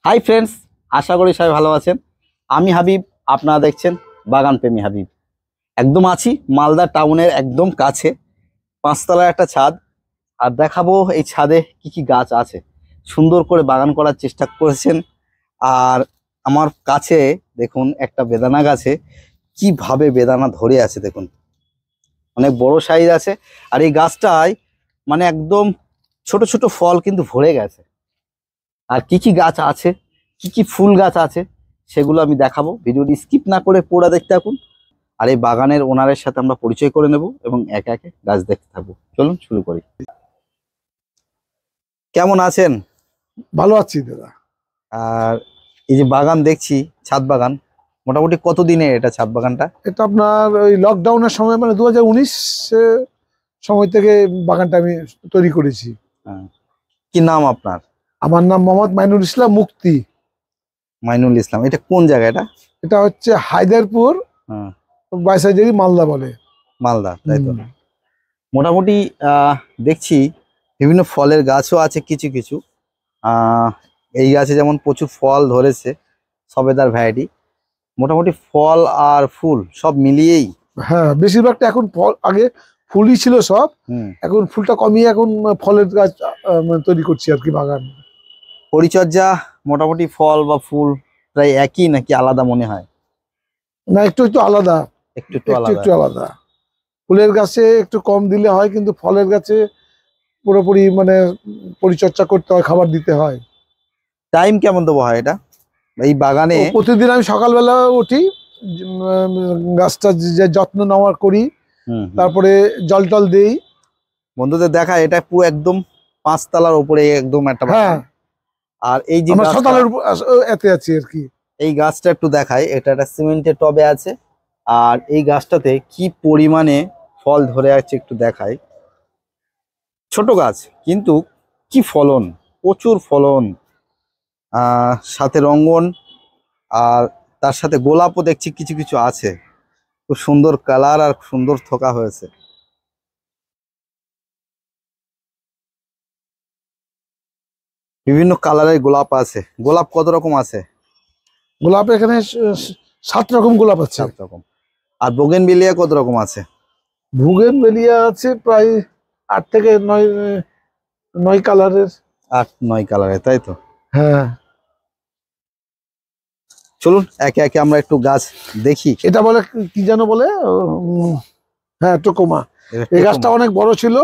Hi friends, আশা করি সবাই ভালো আছেন। আমি হাবিব, আপনারা দেখছেন বাগান প্রেমী হাবিব। একদম আছি মালদা টাউনের একদম কাছে, 5তলার একটা ছাদ। আর দেখাবো এই ছাদে কি কি গাছ আছে। সুন্দর করে বাগান করার চেষ্টা করেছেন। আর আমার কাছে দেখুন একটা বেদানা গাছে কিভাবে বেদানা ধরে আছে দেখুন, অনেক বড় সাইজ আছে। আর এই গাছটায় মানে একদম ছোট ছোট ফল কিন্তু ভরে গেছে। আর কি কি গাছ আছে, কি কি ফুল গাছ আছে, সেগুলো আমি দেখাবো। ভিডিওটি স্কিপ না করে পুরো দেখতে থাকুন। আর এই বাগানের ওনারের সাথে আমরা পরিচয় করে নেব এবং একে একে গাছ দেখতে থাকবো। চলুন শুরু করি। কেমন আছেন? ভালো আছি দাদা। আর এই যে বাগান দেখছি, ছাদ বাগান, মোটামুটি কতদিনে এটা ছাদ বাগানটা? এটা আপনার ওই লকডাউনের সময় মানে 2019 সময় থেকে বাগানটা আমি তৈরি করেছি। কি নাম আপনার? আমার নাম মোহাম্মদ মাইনুল ইসলাম মুক্তি। মাইনুল ইসলাম। এটা কোন জায়গা? এটা হচ্ছে হায়দারপুর, বাইসাইজারি, মালদা বলে। মালদা, তাই তো? মোটামুটি দেখছি বিভিন্ন ফলের গাছও আছে কিছু কিছু। এই গাছে যেমন প্রচুর ফল ধরেছে, সবেদার ভ্যারাইটি। মোটামুটি ফল আর ফুল সব মিলিয়েই। হ্যাঁ, বেশিরভাগটা এখন ফল, আগে ফুলই ছিল সব, এখন ফুলটা কমিয়ে এখন ফলের গাছ তৈরি করছি আর কি বাগান। পরিচর্যা মোটামুটি ফল বা ফুল প্রায় একই নাকি আলাদা মনে হয়? না, একটু একটু আলাদা। একটু আলাদা। ফুলের গাছে একটু কম দিলে হয়, কিন্তু ফলের গাছে পুরোপুরি মানে পরিচর্যা করতে হয়, খাবার দিতে হয়। টাইম কেমন দেবো হয় এটা এই বাগানে? প্রতিদিন আমি সকালবেলা উঠি, গাছটা যে যত্ন নেওয়ার করি, তারপরে জল টল দেই। বন্ধুদের দেখা, এটা পুরো একদম 5তলার উপরে একদম একটা। হ্যাঁ। আর এই যে সকালের এতে আছি আর কি। এই গাছটা একটু দেখাই, এটা একটা সিমেন্টের টবে আছে। আর এই গাছটাতে কি পরিমাণে ফল ধরে আছে একটু দেখাই। ছোট গাছ কিন্তু কি ফলন, প্রচুর ফলন। সাথে রঙ্গন, আর তার সাথে গোলাপও দেখছি কিছু কিছু আছে। খুব সুন্দর কালার আর সুন্দর থোকা হয়েছে। বিভিন্ন কালারের গোলাপ আছে। গোলাপ কত রকম আছে? গোলাপ এখানে 7 রকম গোলাপ আছে। 7 রকম। আর বোগেনভিলিয়া কত রকম আছে? বোগেনভিলিয়া আছে প্রায় 8 থেকে 9 কালারের। 8-9 কালারের, তাই তো? হ্যাঁ। চলুন একে একে আমরা একটু গাছ দেখি। এটা বলে কি যেন বলে, হ্যাঁ, টোকোমা। এই গাছটা অনেক বড় ছিল,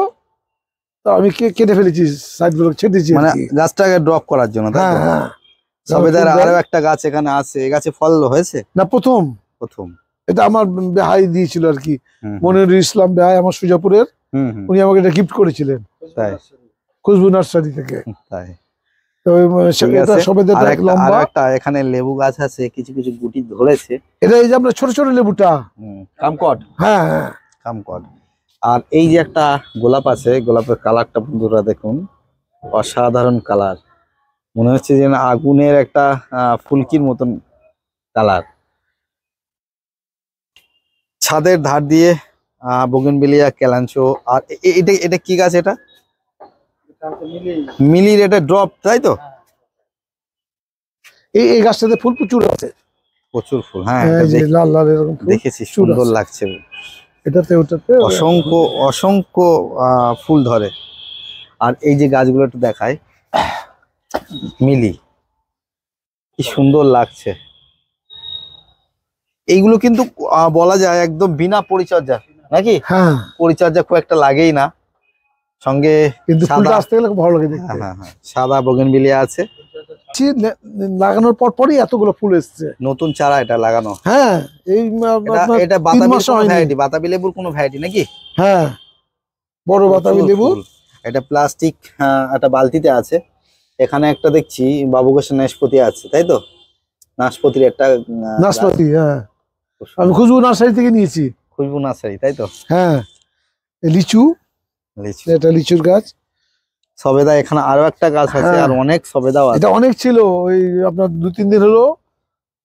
তো আমি কেটে ফেলেছি, সাইডগুলো ছেটেছি মানে গাছটাকে ড্রপ করার জন্য। হ্যাঁ। সবেদার আরো একটা গাছ এখানে আছে। এই গাছে ফল হয়েছে না? প্রথম। এটা আমার ভাই দিয়েছিল আর কি, মনিরুল ইসলাম ভাই, আমার সুজাপুরের। উনি আমাকে এটা গিফট করেছিলেন, তাই খুশবু নার্সারি থেকে। তাই এখানে লেবু গাছ আছে, কিছু কিছু গুটি ধরেছে। এটা এই যে আমরা ছোট ছোট লেবুটা, কামকট। হ্যাঁ, কামকট। আর এই যে একটা গোলাপ আছে, গোলাপের কালারটা বন্ধুরা দেখুন, অসাধারণ কালার। মনে হচ্ছে যেন আগুনের একটা ফুলকির মতন কালার। ছাদের ধার দিয়ে বোগেনভিলিয়া, ক্যালাঞ্চো। আর এটা এটা কি গাছ? এটা মিলির, এটা ড্রপ, তাই তো? এই গাছটাতে ফুল প্রচুর আছে, প্রচুর ফুল। হ্যাঁ, লাল লাল এরকম দেখেছি, সুন্দর লাগছে। এটাতে ওটাতে অসংখ্য অসংখ্য ফুল ধরে। আর এই যে গাছগুলো একটু দেখায়, মিলি, কি সুন্দর লাগছে। এইগুলো কিন্তু বলা যায় একদম বিনা পরিচর্যা নাকি? হ্যাঁ, পরিচর্যা খুব একটা লাগেই না, সঙ্গে কিন্তু ফুলটা আসতে গেলে ভালো লাগে দেখতে। হ্যাঁ হ্যাঁ, সাদা বোগেনভিলিয়া আছে। লাগানোর পরই এতগুলো ফুল এসছে। নতুন চারা এটা লাগানো? হ্যাঁ, এটা বাতাবি লেবুর কোনো ভ্যারাইটি নাকি? হ্যাঁ, বড় বাতাবি লেবু। এটা প্লাস্টিক একটা বালতিতে আছে। এখানে একটা দেখছি বাবুগোসা নাশপাতি আছে, তাই তো? নাশপাতির একটা নাশপাতি, হ্যাঁ, আমি খুশবু নার্সারি থেকে নিয়েছি। খুশবু নার্সারি, তাই তো? হ্যাঁ। লিচু, এটা লিচুর গাছ। সবেদা, এখানে আরো একটা গাছ আছে। আর অনেক সবেদাও আছে। এটা অনেক ছিল, ওই আপনার 2-3 দিন হলো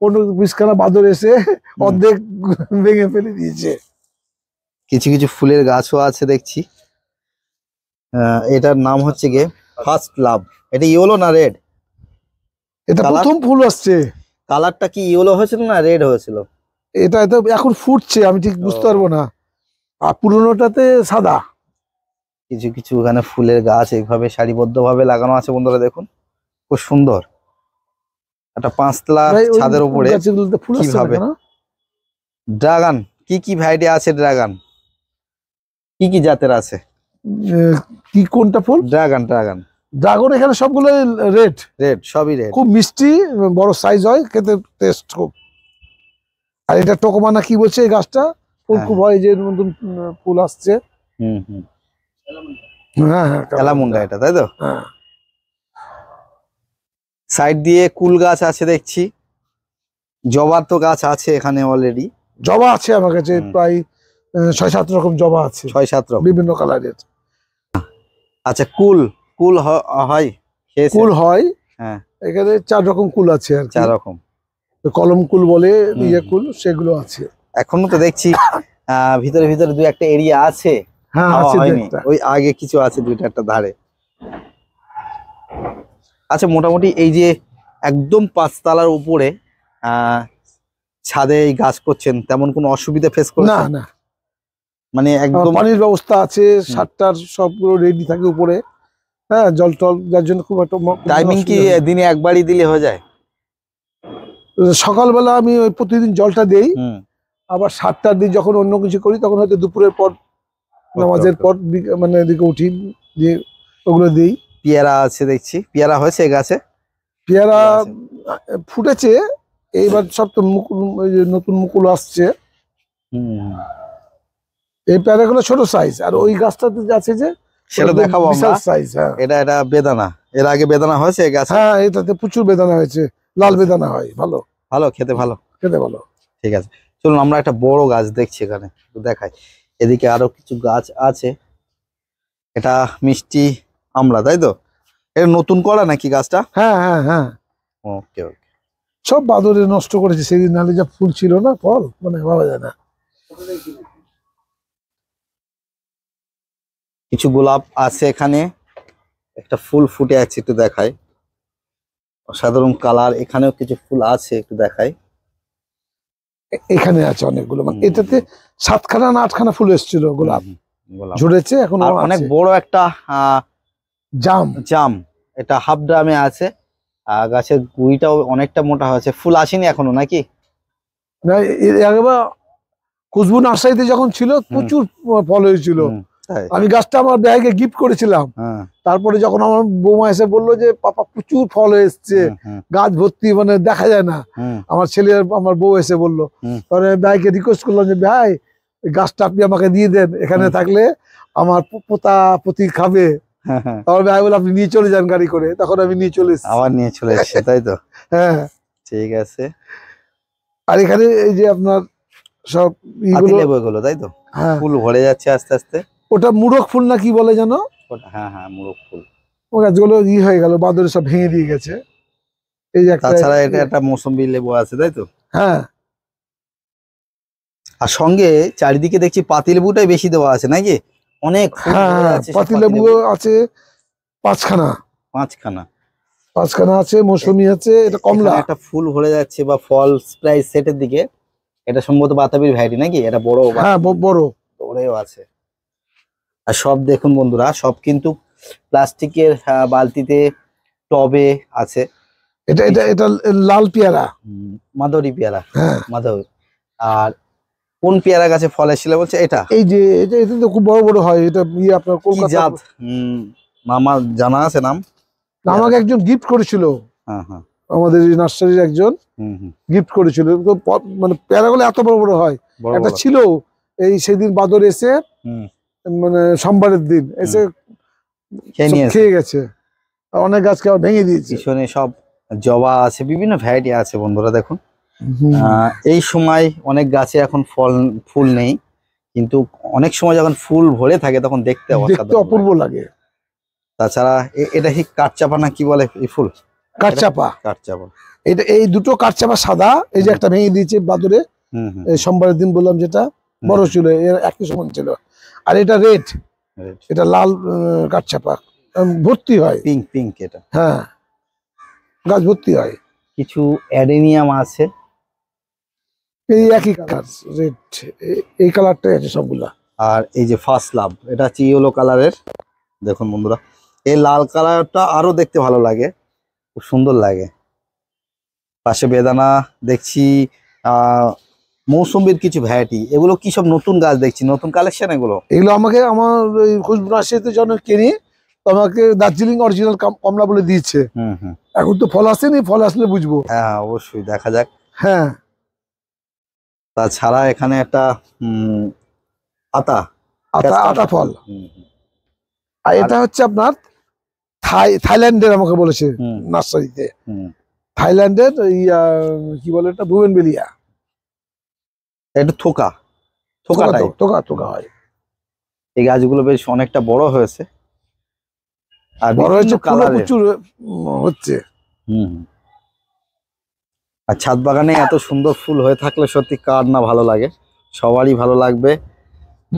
15-20 খানা বাদর এসে অর্ধেক ভেঙে ফেলে দিয়েছে। কিছু কিছু ফুলের গাছও আছে দেখছি। এটার নাম হচ্ছে গিয়ে ফার্স্ট লাভ। এটা ইয়েলো না রেড? এটা Colour? প্রথম ফুল আসছে। কালারটা কি ইয়েলো হয়েছিল না রেড হয়েছিল? এটা তো এখন ফুটছে, আমি ঠিক বুঝতে পারবো না। আর পুরোনোটাতে সাদা। কিছু কিছু এখানে ফুলের গাছ এইভাবে সারিবদ্ধ ভাবে লাগানো আছে বন্ধুরা, দেখুন খুব সুন্দর। একটা 5 তলা ভাই, ওই ছাদের উপরে গাছগুলোতে ফুল আসছে না কিভাবে কেন? ড্রাগন, কি কি ভ্যারাইটি আছে ড্রাগন, কি কি জাতের আছে? কি কোনটা ফুল? ড্রাগন, ড্রাগন ড্রাগন এখানে সবগুলো রেড, রেড, সবই রেড। খুব মিষ্টি, বড় সাইজ হয়, খেতে টেস্ট খুব। আর এটা টোকোমানা কি বলছে এই গাছটা, ফুল হ্যাঁ। খুব হয়, যে নতুন ফুল আসছে। হুম হুম, হ্যাঁ হ্যাঁ, কালামুন্ডা এটা, তাই তো? হ্যাঁ। সাইড দিয়ে কুল গাছ আছে দেখছি, জবার তো গাছ আছে এখানে অলরেডি। জবা আছে আমার কাছে হুম। প্রায় 6-7 রকম জবা আছে, 6-7 রকম। বিভিন্ন কালারের। আচ্ছা, কুল, কুল হয়, খেয়েছেন? কুল হয়, হ্যাঁ, এখানে 4 রকম কুল আছে আর কি। 4 রকম। কলম কুল বলে, হুম। ইয়ে কুল, সেগুলো আছে। এখনো তো দেখছি ভিতরে ভিতরে 2-1টা এরিয়া আছে, হ্যাঁ খাওয়া আছে হয়নি, একটা। ওই আগে কিছু আছে 2-1টা ধারে। আচ্ছা, মোটামুটি এই যে একদম 5 তলার উপরে ছাদে এই গাছ করছেন, তেমন কোনো অসুবিধা ফেস না করেছেন? না, মানে একদম পানির ব্যবস্থা আছে, সারটার সবগুলো রেডি থাকে উপরে। হ্যাঁ, জল টল, যার জন্য খুব একটা টাইমিং কি অসুবিধা নেই। দিনে একবারই দিলে হয়ে যায়? সকালবেলা আমি ওই প্রতিদিন জলটা দেই, হুম। আবার 7টার দিন যখন অন্য কিছু করি তখন হয়তো দুপুরের পর, নামাজের পর মানে এদিকে উঠি, দিয়ে ওগুলো দিই। পেয়ারা আছে দেখছি, পেয়ারা হয়েছে গাছে? পেয়ারা আছে। ফুটেছে, এইবার সব তো মুকুল, ওই যে নতুন মুকুল আসছে। হুম, এই পেয়ারাগুলো ছোট সাইজ, আর ওই গাছটাতে আছে যে সেটা ওটা দেখাবো আমরা। বিশাল সাইজ। হ্যাঁ এটা বেদানা, এর আগে বেদানা হয়েছে গাছে? হ্যাঁ, এটাতে প্রচুর বেদানা হয়েছে, লাল বেদানা হয়, ভালো, ভালো খেতে, ভালো খেতে ভালো। ঠিক আছে, চলুন আমরা একটা বড় গাছ দেখছি এখানে, একটু দেখাই। এদিকে আরো কিছু গাছ আছে, এটা মিষ্টি আমলা, তাই তো? এটা নতুন করা নাকি গাছটা? হ্যাঁ হ্যাঁ হ্যাঁ, ওকে ওকে। সব বাদরে নষ্ট করেছে সেদিন, নাহলে যা ফুল ছিল না, ফল মানে ভাবা যায় না। কিছু গোলাপ আছে এখানে, একটা ফুল ফুটে আছে, একটু দেখাই, অসাধারণ কালার। এখানেও কিছু ফুল আছে, একটু দেখাই। এখানে আছে অনেকগুলো, মানে হুম। এটাতে 7খানা না 8খানা ফুল এসেছিল, গোলাপ গোলাপ ঝরেছে এখন। আর অনেক বড় একটা জাম, জাম, এটা হাফ ড্রামে আছে। গাছের গুঁড়িটাও অনেকটা মোটা হয়েছে, ফুল আসেনি এখনো নাকি? না, একবার খুশবু নার্সারিতে যখন ছিল প্রচুর ফল হয়েছিল। হুম, তাই? আমি গাছটা আমার ব্যাগে গিফট করেছিলাম, হ্যাঁ, তারপরে যখন আমার বৌমা এসে বললো যে পাপা প্রচুর ফল এসছে, হুম, হুম, গাছ ভর্তি, মানে দেখা যায় না। হুম, আমার ছেলে আর আমার বউ এসে বললো, হুম। তখন আমি ভাইকে রিকোয়েস্ট করলাম যে ভাই, এই গাছটা আপনি আমাকে দিয়ে দেন, এখানে থাকলে আমার পোতা পতি খাবে। হ্যাঁ, হ্যাঁ। তারপর ভাই বলে আপনি নিয়ে চলে যান গাড়ি করে, তখন আমি নিয়ে চলে এসেছি। আবার নিয়ে চলে এসছে, তাই তো? হ্যাঁ, ঠিক আছে। আর এখানে এই যে আপনার সব পাতি ইগুলো, লেবু এগুলো, তাই তো? হ্যাঁ, ফুল ভরে যাচ্ছে আস্তে আস্তে। ওটা মুরগ ফুল না কি বলে জানো, হ্যাঁ হ্যাঁ, মোরগ ফুল। ও গাছগুলো হয়ে গেল, বাদরে সব ভেঙে দিয়ে গেছে। এই যে একটা, তাছাড়া এটা একটা মৌসুমী লেবু আছে, তাই তো? হ্যাঁ আর সঙ্গে চারিদিকে দেখছি পাতি লেবুটাই বেশি দেওয়া আছে নাকি? অনেক ফুল ভরে হ্যাঁ, আছে, সব পাতি লেবু আছে 5খানা, 5খানা। 5খানা আছে, মৌসুমী আছে, এটা কমলা। এখানে একটা ফুল ভরে যাচ্ছে বা ফল প্রায় সেটের দিকে, এটা সম্ভবত বাতাবির ভ্যারাইটি নাকি? এটা বড় হ্যাঁ বড়। বড়ও আছে। আর সব দেখুন বন্ধুরা, সব কিন্তু প্লাস্টিকের বালতিতে, টবে আছে। এটা এটা এটা লাল পেয়ারা। মাধবী পেয়ারা, হ্যাঁ, মাধবী। আর কোন পেয়ারা গাছে ফল এসেছিল বলছে? এটা এই যে এটা, এটা তো খুব বড় বড় হয়, এটা আপনার কি কলকাতা। জাত? আমার জানা আছে নাম। আমাকে একজন গিফট করেছিল, হ্যাঁ হ্যাঁ, আমাদের নার্সারির একজন হুম হুম, গিফট করেছিল। তো মানে পেয়ারাগুলো এত বড় বড় হয়। বড় একটা বড়। ছিল, এই সেদিন বাদর এসে, হুম, মানে সোমবারের দিন এসে খেয়ে সব নিয়েছে। খেয়ে গেছে, আর অনেক গাছকে আবার ভেঙে দিয়েছে। পিছনে সব জবা আছে, বিভিন্ন ভ্যারাইটি আছে বন্ধুরা, দেখুন। হুম। এই সময় অনেক গাছে এখন ফুল নেই, কিন্তু অনেক সময় যখন ফুল ভরে থাকে তখন দেখতে দেখতে অসাধারণ অপূর্ব লাগে। লাগে। তাছাড়া এটা কি কাঠচাপা না কি বলে এই ফুল? কাঠচাপা, কাঠচাপা। এটা এই দুটো কাঠচাপা সাদা, এই যে একটা ভেঙে দিয়েছে বাদরে, হুম হুম, এই সোমবারের দিন বললাম, যেটা বড় ছিল, এর একই সমান ছিল। আর এটা রেড, এটা লাল কাঠচাপা, ভর্তি হয়। পিঙ্ক পিঙ্ক এটা। হ্যাঁ, গাছ ভর্তি হয়। কিছু অ্যাডেনিয়াম আছে, এই একই কালার রেড, এই কালারটাই আছে সবগুলা। আর এই যে ফার্স্ট লাভ, এটা হচ্ছে ইয়েলো কালারের। দেখুন বন্ধুরা, এই লাল কালারটা আরো দেখতে ভালো লাগে, খুব সুন্দর লাগে। পাশে বেদানা দেখছি, মৌসুমীর কিছু ভ্যারাইটি। এগুলো কি সব নতুন গাছ দেখছি, নতুন কালেকশন এগুলো? এগুলো আমাকে আমার ওই খুশবু নার্সারিতে যখন কিনি তো আমাকে দার্জিলিং অরিজিনাল কমলা বলে দিয়েছে। হুম। এখন তো ফল আসেনি, ফল আসলে বুঝবো। হ্যাঁ অবশ্যই, দেখা যাক। হ্যাঁ, তাছাড়া এখানে একটা আতা আতা ফল। হুম, আর এটা হচ্ছে আপনার থাইল্যান্ডের, আমাকে বলেছে হুম, নার্সারিতে। হুম। থাইল্যান্ডের কি বলে এটা, বুগেনভেলিয়া। এটা থোকা টোকা টাইপ। টোকা হয়। এই গাছগুলো বেশ অনেকটা বড় হয়েছে, আর বড় হয়েছে, ফুলও কালারের। প্রচুর হচ্ছে। হুম। আর ছাদ বাগানে এত সুন্দর ফুল হয়ে থাকলে সত্যি কার না ভালো লাগে, সবারই ভালো লাগবে।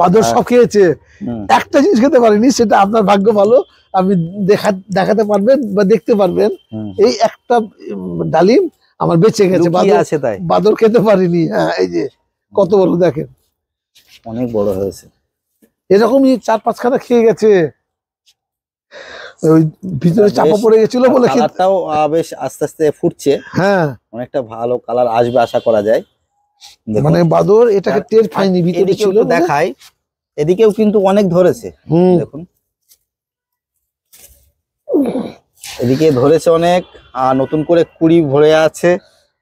বাদর সব খেয়েছে, হুম, একটা জিনিস খেতে পারিনি, সেটা আপনার ভাগ্য ভালো। আপনি দেখাতে পারবেন বা দেখতে পারবেন। হুম। এই একটা ডালিম আমার বেঁচে গেছে, লুকিয়ে আছে তাই, বাদর খেতে পারিনি। হ্যাঁ, এই যে কত বড় দেখেন, অনেক বড় হয়েছে। এরকমই 4-5খানা খেয়ে গেছে। ওই ভিতরে চাপা পড়ে গেছিল বলে কালারটাও বেশ আস্তে আস্তে ফুটছে, হ্যাঁ, অনেকটা ভালো কালার আসবে আশা করা যায়। দেখুন, মানে বাদর এটাকে টের পাইনি, ভিতরে এদিকেও ছিল একটু দেখাই, এদিকেও কিন্তু অনেক ধরেছে। দেখুন, এদিকে ধরেছে অনেক, আর নতুন করে কুড়ি ভরে আছে,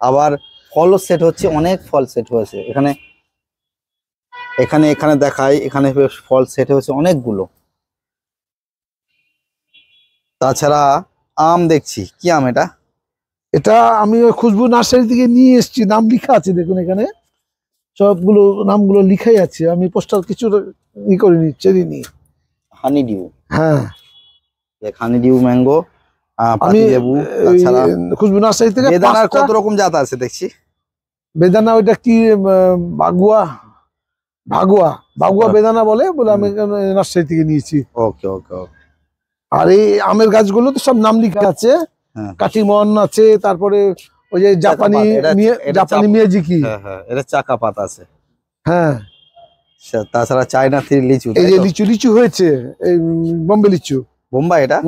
আবার ফলও সেট হচ্ছে, অনেক ফল সেট হয়েছে এখানে। এখানে দেখাই, এখানে ফল সেট হয়েছে অনেকগুলো। তাছাড়া আম দেখছি, কি আম এটা? এটা আমি ওই খুশবু নার্সারি থেকে নিয়ে এসেছি, নাম লেখা আছে দেখুন, এখানে সবগুলো নামগুলো লিখাই আছে। আমি পোস্টার কিছু করিনি, চেরিনি। হানি ডিউ। হ্যাঁ, হানি ডিউ ম্যাঙ্গো, আমি পাতি লেবু। তাছাড়া খুশবু নার্সারি থেকে বেদানার কত রকম জাত আছে দেখছি। বেদানা, ওইটা কি ভাগুয়া বেদানা বলে আমি নার্সারি থেকে নিয়েছি। ওকে ওকে ওকে। আর এই আমের গাছগুলো তো সব নাম লেখা আছে, কাটিমন আছে, তারপরে ওই যে জাপানি মিয়াজিকি। হ্যাঁ, এটা চাকা পাতা আছে। হ্যাঁ, তাছাড়া চায়না থ্রি লিচু, এই যে লিচু হয়েছে, এই বোম্বে লিচু। বোম্বাই এটা?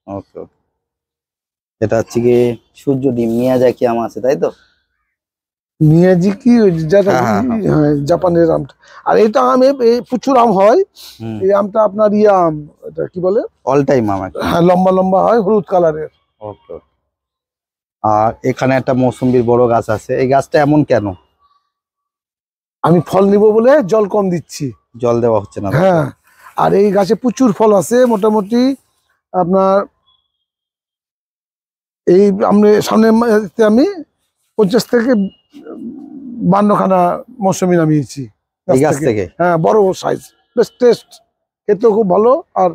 ওকে ওকে। এটা হচ্ছে কি সূর্য ডিম, মিয়াজাকি আম আছে তাই তো? মিয়াজিকি জাপানের আমটা। আর এটা আমে প্রচুর আম হয়। এই আমটা আপনার আম, এটা কি বলে, অল টাইম আম। হ্যাঁ, লম্বা লম্বা হয়, হলুদ কালারের। ওকে। আর এখানে একটা মৌসুম্বির বড় গাছ আছে, এই গাছটা এমন কেন? আমি ফল নিব বলে জল কম দিচ্ছি, জল দেওয়া হচ্ছে না। হ্যাঁ, আর এই গাছে প্রচুর ফল আছে, মোটামুটি আপনার এই সামনে আমি 50 থেকে 52খানা মৌসুমি নামিয়েছি এই গাছ থেকে। হ্যাঁ, বড় সাইজ, বেশ টেস্ট, খেতেও খুব ভালো। আর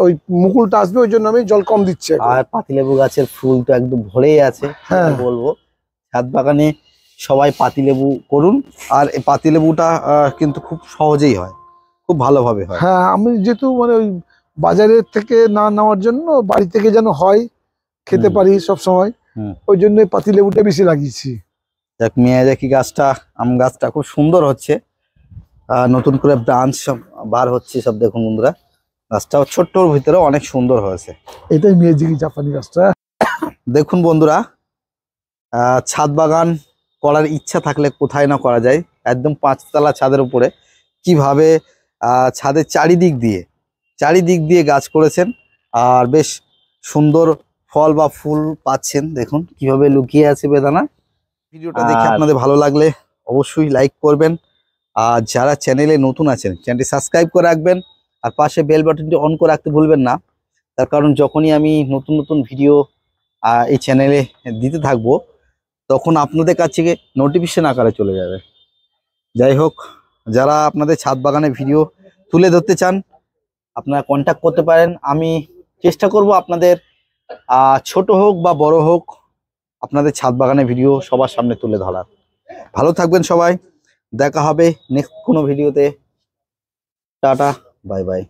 ওই মুকুলটা আসবে, ওই জন্য আমি জল কম দিচ্ছি। আর পাতিলেবু গাছের ফুল তো একদম ভরেই আছে। হ্যাঁ, বলবো ছাদ বাগানে সবাই পাতিলেবু করুন, আর এই পাতিলেবুটা কিন্তু খুব সহজেই হয়, খুব ভালোভাবে হয়। হ্যাঁ, আমি যেহেতু মানে ওই বাজারের থেকে না নেওয়ার জন্য বাড়ি থেকে যেন হয়, খেতে পারি সব সময়, ওই জন্য পাতিলেবুটা বেশি লাগিয়েছি। দেখ, মিয়াজাকি গাছটা, আম গাছটা খুব সুন্দর হচ্ছে, নতুন করে ব্রাঞ্চ সব বার হচ্ছে সব। দেখুন বন্ধুরা, গাছটাও ছোট্টর ভিতরে অনেক সুন্দর হয়েছে। এটাই মিয়াজাকি জাপানি গাছটা। দেখুন বন্ধুরা, ছাদ বাগান করার ইচ্ছা থাকলে কোথায় না করা যায়। একদম 5তলা ছাদের উপরে কিভাবে ছাদের চারিদিক দিয়ে গাছ করেছেন, আর বেশ সুন্দর ফল বা ফুল পাচ্ছেন। দেখুন কিভাবে লুকিয়ে আছে বেদানা। ভিডিওটা দেখে আপনাদের ভালো লাগলে অবশ্যই লাইক করবেন, আর যারা চ্যানেলে নতুন আছেন চ্যানেলটি সাবস্ক্রাইব করে রাখবেন, আর পাশে বেল বাটনটি অন করে রাখতে ভুলবেন না। তার কারণ যখনই আমি নতুন ভিডিও এই চ্যানেলে দিতে থাকবো, তখন আপনাদের কাছে নোটিফিকেশন আকারে চলে যাবে। যাই হোক, যারা আপনাদের ছাদ বাগানে ভিডিও তুলে ধরতে চান, আপনারা কন্ট্যাক্ট করতে পারেন। আমি চেষ্টা করব আপনাদের ছোট হোক বা বড় হোক, আপনাদের ছাদ বাগানে ভিডিও সবার সামনে তুলে ধরার। ভালো থাকবেন সবাই, দেখা হবে নেক্সট কোনো ভিডিওতে। Tata, bye bye.